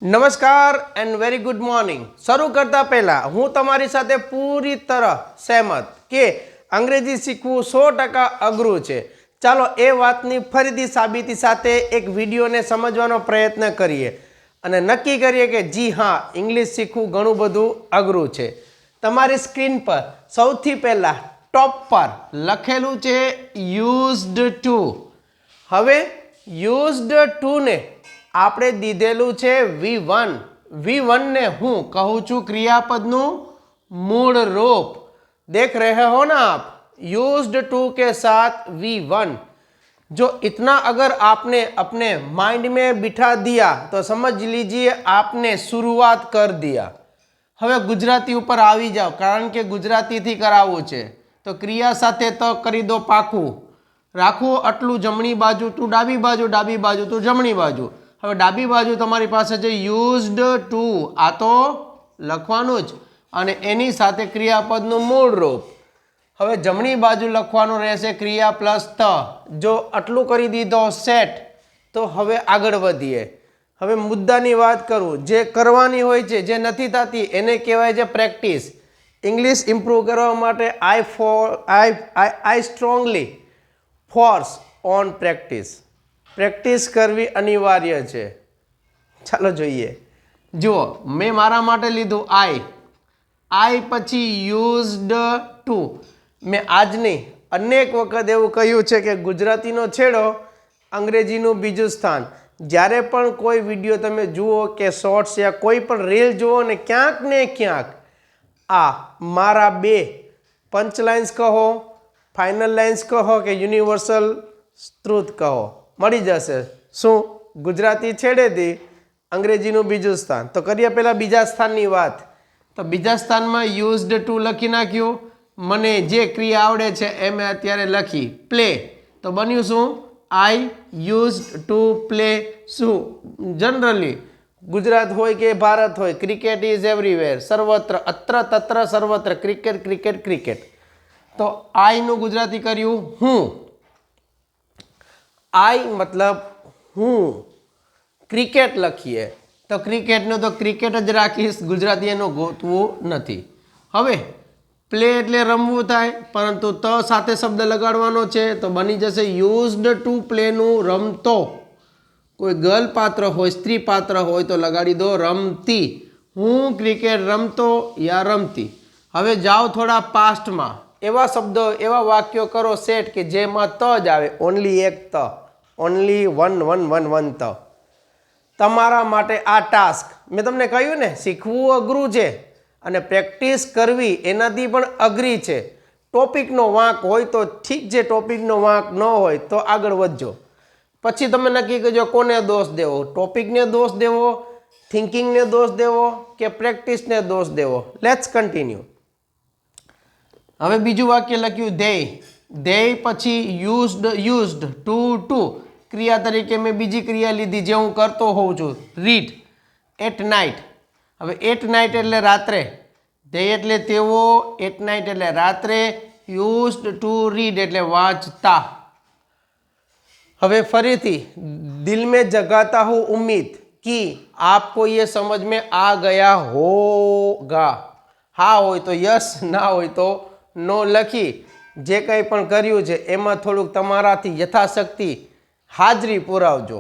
નમસ્કાર and very good morning. શરૂ કરતા પહેલા હું તમારી સાથે પૂરી તરહ સહેમત કે અંગ્રેજી શીખવું 100% અઘરું છે। ચાલો એ વાતની ફરીથી સાબિતી સાથે એક વિડીયોને સમજવાનો પ્રયત્ન કરીએ અને નક્કી કરીએ કે જી હા, ઇંગ્લિશ શીખવું ઘણું બધું અઘરું છે। તમારી સ્ક્રીન પર સૌથી પહેલા ટોપ પર લખેલું છે યુઝડ ટુ। હવે યુઝડ ટુ ને આપણે દીધેલું છે V1। V1 ने हूँ कहूँ छू क्रियापदनु मूल रूप। देख रहे हो ना आप, यूज्ड टू के साथ V1। जो इतना अगर आपने अपने माइंड में बिठा दिया तो समझ लीजिए आपने शुरुआत कर दिया। હવે ગુજરાતી ઉપર આવી જાઓ, કારણ કે ગુજરાતીથી કરાવવું છે તો ક્રિયા સાથે તો કરી દો પાકું। રાખો આટલું જમણી બાજુ તું ડાબી બાજુ, ડાબી બાજુ તું જમણી બાજુ। હવે ડાબી બાજુ તમારી પાસે છે યુઝડ ટુ, આ તો લખવાનું જ અને એની સાથે ક્રિયાપદનું મૂળ રૂપ। હવે જમણી બાજુ લખવાનું રહેશે ક્રિયા પ્લસ ત। જો આટલું કરી દીધો સેટ, તો હવે આગળ વધીએ। હવે મુદ્દાની વાત કરું, જે કરવાની હોય છે, જે નથી થતી એને કહેવાય છે પ્રેક્ટિસ। ઇંગ્લિશ ઇમ્પ્રૂવ કરવા માટે I strongly force on practice. Practice કરવી અનિવાર્ય છે। ચાલો જોઈએ। જુઓ, મેં મારા માટે લીધું આઈ પછી યુઝડ ટુ। મેં આજની અનેક વખત એવું કહ્યું છે કે ગુજરાતીનો છેડો, અંગ્રેજીનું બીજું સ્થાન। જ્યારે પણ કોઈ વિડીયો તમે જુઓ કે શોર્ટ્સ યા કોઈ પણ રીલ જુઓ ને ક્યાંક ને ક્યાંક આ મારા બે પંચલાઇન્સ કહો, ફાઇનલ લાઇન્સ કહો કે યુનિવર્સલ ટ્રુથ કહો, મળી જશે। શું? ગુજરાતી છેડેથી અંગ્રેજીનું બીજું સ્થાન। તો કરીએ પહેલાં બીજા સ્થાનની વાત। તો બીજા સ્થાનમાં યુઝડ ટુ લખી નાખ્યું। મને જે ક્રિયા આવડે છે એ મેં અત્યારે લખી પ્લે। તો બન્યું શું? આઈ યુઝડ ટુ પ્લે। શું? જનરલી ગુજરાત હોય કે ભારત હોય, ક્રિકેટ ઇઝ એવરીવેર, સર્વત્ર, અત્ર તત્ર સર્વત્ર ક્રિકેટ ક્રિકેટ ક્રિકેટ। તો આઈનું ગુજરાતી કર્યું હું। આઈ મતલબ હું, ક્રિકેટ લખીએ તો ક્રિકેટનું તો ક્રિકેટ જ રાખીશ, ગુજરાતી એનું ગોતવું નથી। હવે પ્લે એટલે રમવું થાય, પરંતુ ત સાથે શબ્દ લગાડવાનો છે તો બની જશે યુઝડ ટુ પ્લેનું રમતો। કોઈ ગર્લ પાત્ર હોય, સ્ત્રી પાત્ર હોય તો લગાડી દો રમતી। હું ક્રિકેટ રમતો યા રમતી। હવે જાઓ થોડા પાસ્ટમાં, એવા શબ્દો, એવા વાક્યો કરો સેટ કે જેમાં ત જ આવે, ઓનલી એક ત, ઓનલી વન ત। તમારા માટે આ ટાસ્ક, મેં તમને કહ્યું ને શીખવું અઘરું છે અને પ્રેક્ટિસ કરવી એનાથી પણ અઘરી છે। ટોપિકનો વાંક હોય તો ઠીક છે, ટોપિકનો વાંક ન હોય તો આગળ વધજો। પછી તમે નક્કી કરજો કોને દોષ દેવો, ટોપિકને દોષ દેવો, થિંકિંગને દોષ દેવો કે પ્રેક્ટિસને દોષ દેવો। Let's continue. હવે બીજું વાક્ય લખ્યું ધેય પછી યુઝડ ટુ ક્રિયા તરીકે મેં બીજી ક્રિયા લીધી જે હું કરતો હોઉં છું, રીડ એટ નાઇટ। હવે એટ નાઇટ એટલે રાત્રે, ધેય એટલે તેઓ, એટ નાઇટ એટલે રાત્રે, યુઝડ ટુ રીડ એટલે વાંચતા। હવે ફરીથી દિલ में जगाता हूँ उम्मीद कि आपको ये समझ में आ गया होगा। હા હોય તો યસ, ના હોય તો નો લખી જે કંઈ પણ કર્યું છે એમાં થોડુંક તમારાથી યથાશક્તિ હાજરી પુરાવજો।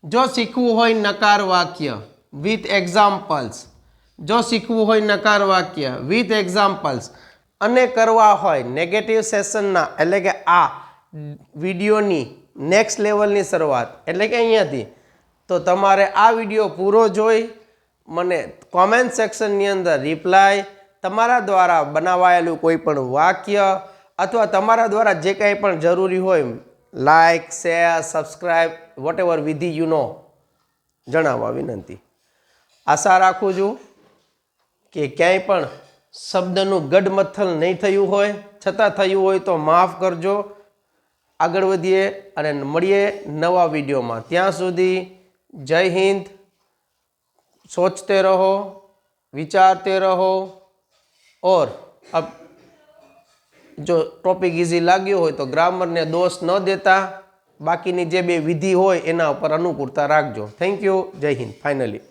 જો શીખવું હોય નકાર વાક્ય વિથ એક્ઝામ્પલ્સ, જો શીખવું હોય નકાર વાક્ય વિથ એક્ઝામ્પલ્સ અને કરવા હોય નેગેટિવ સેશનના, એટલે કે આ વિડીયોની નેક્સ્ટ લેવલની શરૂઆત, એટલે કે અહીંયાથી, તો તમારે આ વિડીયો પૂરો જોઈ મને કોમેન્ટ સેક્શનની અંદર રિપ્લાય, તમારા દ્વારા બનાવાયેલું કોઈ પણ વાક્ય અથવા તમારા દ્વારા જે કંઈ પણ જરૂરી હોય, like, share, subscribe, whatever વિધિ યુ નો, જણાવવા વિનંતી। આશા રાખું છું કે ક્યાંય પણ શબ્દનું ગડમથલ નહીં થયું હોય, છતાં થયું હોય તો માફ કરજો। આગળ વધીએ અને મળીએ નવા વિડીયોમાં। ત્યાં સુધી જય હિન્દ। सोचते रहो, विचारते रहो और अब जो टॉपिक इजी लाग्यो હોય તો ગ્રામરને દોષ ન દેતા, બાકીની જે બે વિધિ હોય એના ઉપર અનુકૂળતા રાખજો। થેન્ક યુ, જય હિન્દ। ફાઇનલી